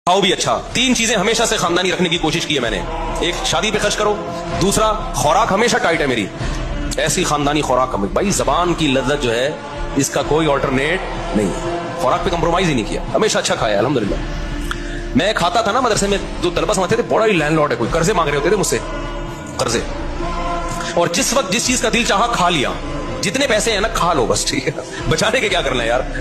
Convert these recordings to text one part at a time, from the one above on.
खाओ भी अच्छा। तीन चीजें हमेशा से खानदानी रखने की कोशिश की है मैंने। एक, शादी पे खर्च करो। दूसरा, खुराक हमेशा टाइट है मेरी, ऐसी खानदानी खुराक। भाई जबान की लज्जत जो है इसका कोई ऑल्टरनेट नहीं है। खुराक पे कंप्रोमाइज ही नहीं किया, हमेशा अच्छा खाया अल्हम्दुलिल्लाह। मैं खाता था ना मदरसे में, जो तलबा समझते थे बड़ा ही लैंडलॉर्ड है, कोई कर्जे मांग रहे होते थे मुझसे, कर्जे। और जिस वक्त जिस चीज का दिल चाहा खा लिया। जितने पैसे हैं ना खा लो बस, ठीक है, बचाने के क्या करना है यार।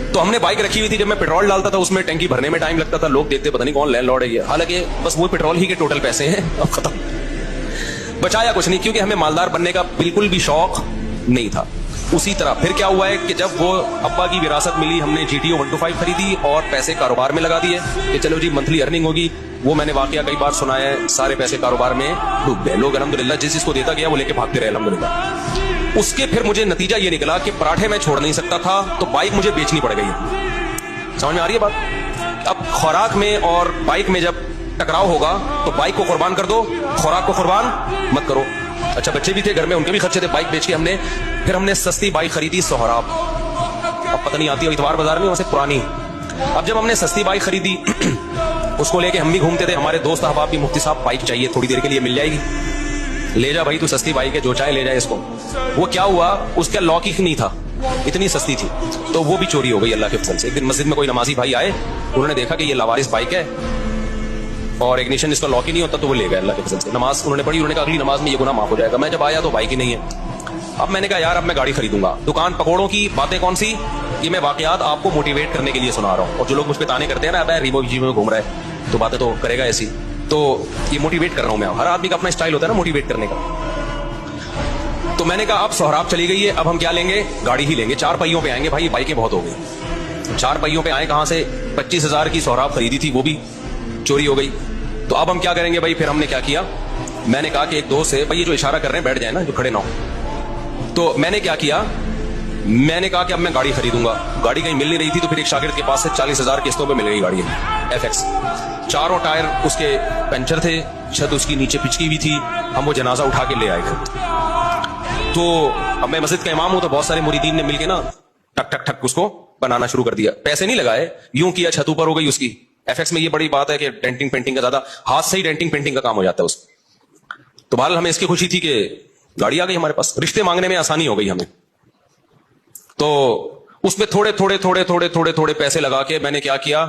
तो हमने बाइक रखी हुई थी, जब मैं पेट्रोल डालता था उसमें टैंकी भरने में टाइम लगता था, लोग देखते पता नहीं कौन लैंडलॉर्ड है ये। हालांकि बस वो पेट्रोल ही के टोटल पैसे हैं, अब खत्म। बचाया कुछ नहीं, क्योंकि हमें मालदार बनने का बिल्कुल भी शौक नहीं था। उसी तरह फिर क्या हुआ है कि जब वो अब्बा की विरासत मिली, हमने GTO 125 खरीदी और पैसे कारोबार में लगा दिए कि चलो जी मंथली अर्निंग होगी। वो मैंने वाकया कई बार सुना है, सारे पैसे कारोबार में डूब गए। लोग अल्हम्दुलिल्लाह जिस जिसको देता गया वो लेके भागते रहे अल्हम्दुलिल्लाह। उसके फिर मुझे नतीजा ये निकला कि पराठे मैं छोड़ नहीं सकता था, तो बाइक मुझे बेचनी पड़ गई। समझ में आ रही है बात। अब खुराक में और बाइक में जब टकराव होगा तो बाइक को कुर्बान कर दो, खुराक को कुर्बान मत करो। अच्छा, बच्चे भी थे घर में, उनके भी खर्चे थे। बाइक बेच के हमने सस्ती बाइक खरीदी, सोहराब। अब पता नहीं आती है इतवार बाजार में, वैसे पुरानी। अब जब हमने सस्ती बाइक खरीदी उसको लेके हम भी घूमते थे। हमारे दोस्त अहबाब भी, मुफ्ती साहब बाइक चाहिए, थोड़ी देर के लिए मिल जाएगी, ले जा भाई तू, सस्ती बाइक है, जो चाहे ले जाए इसको। वो क्या हुआ, उसका लॉक ही नहीं था, इतनी सस्ती थी, तो वो भी चोरी हो गई अल्लाह के फजल से। एक दिन मस्जिद में कोई नमाजी भाई आए, उन्होंने देखा कि ये लावारिस बाइक है और इग्निशन इसका लॉक ही नहीं होता, तो वो ले गए अल्लाह के फजल से। नमाज उन्होंने पढ़ी, उन्होंने कहा अगली नमाज में ये गुनाह माफ हो जाएगा। मैं जब आया तो बाइक ही नहीं है। अब मैंने कहा यार अब मैं गाड़ी खरीदूंगा। दुकान पकौड़ों की बातें कौन सी, ये मैं वाकयात आपको मोटिवेट करने के लिए सुना रहा हूँ। और जो लोग मुझ पर ताने करते हैं ना, अब रीबो जी में घूम रहा है तो बातें तो करेगा ऐसी, तो ये मोटिवेट कर रहा हूँ मैं। हर आदमी का अपना स्टाइल होता है ना मोटिवेट करने का। तो मैंने कहा अब सोहराब चली गई है, अब हम क्या लेंगे, गाड़ी ही लेंगे। 4 पहियों पे आएंगे भाई, बाइकें बहुत हो गई। 4 पहियों पे आए कहां से, 25,000 की सोहराब खरीदी थी, वो भी चोरी हो गई। तो अब हम क्या करेंगे भाई। फिर हमने क्या किया, मैंने कहा कि एक दोस्त है भाई, ये जो इशारा कर रहे हैं बैठ जाए ना, जो खड़े ना हो। तो मैंने क्या किया, मैंने कहा कि अब मैं गाड़ी खरीदूंगा। गाड़ी कहीं मिल नहीं रही थी, तो फिर एक शागिर्द के पास से 40,000 किस्तों पे मिल गई गाड़ी FX। चारों टायर उसके पंचर थे, छत उसकी नीचे पिचकी हुई थी। हम वो जनाजा उठा के ले आए थे। तो अब मैं मस्जिद का इमाम हूं, तो बहुत सारे मुरीदीन ने मिलके ना ठक ठक ठक उसको बनाना शुरू कर दिया। पैसे नहीं लगाए, यूं किया, छत ऊपर हो गई उसकी। FX में ये बड़ी बात है कि डेंटिंग पेंटिंग का ज्यादा, हाथ से ही डेंटिंग पेंटिंग का काम हो जाता है उसको। तो बहरहाल हमें इसकी खुशी थी कि गाड़ी आ गई हमारे पास, रिश्ते मांगने में आसानी हो गई हमें। तो उसमें थोड़े थोड़े थोड़े थोड़े थोड़े थोड़े पैसे लगा के मैंने क्या किया,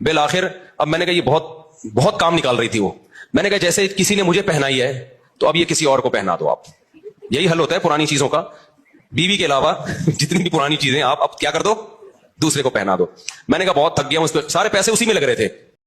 बिल आखिर अब मैंने कहा ये बहुत बहुत काम निकाल रही थी वो। मैंने कहा जैसे किसी ने मुझे पहनाई है तो अब ये किसी और को पहना दो आप। यही हल होता है पुरानी चीजों का। बीवी के अलावा जितनी भी पुरानी चीजें आप अब क्या कर दो, दूसरे को पहना दो। मैंने कहा बहुत थक गया हूं, सारे पैसे उसी में लग रहे थे।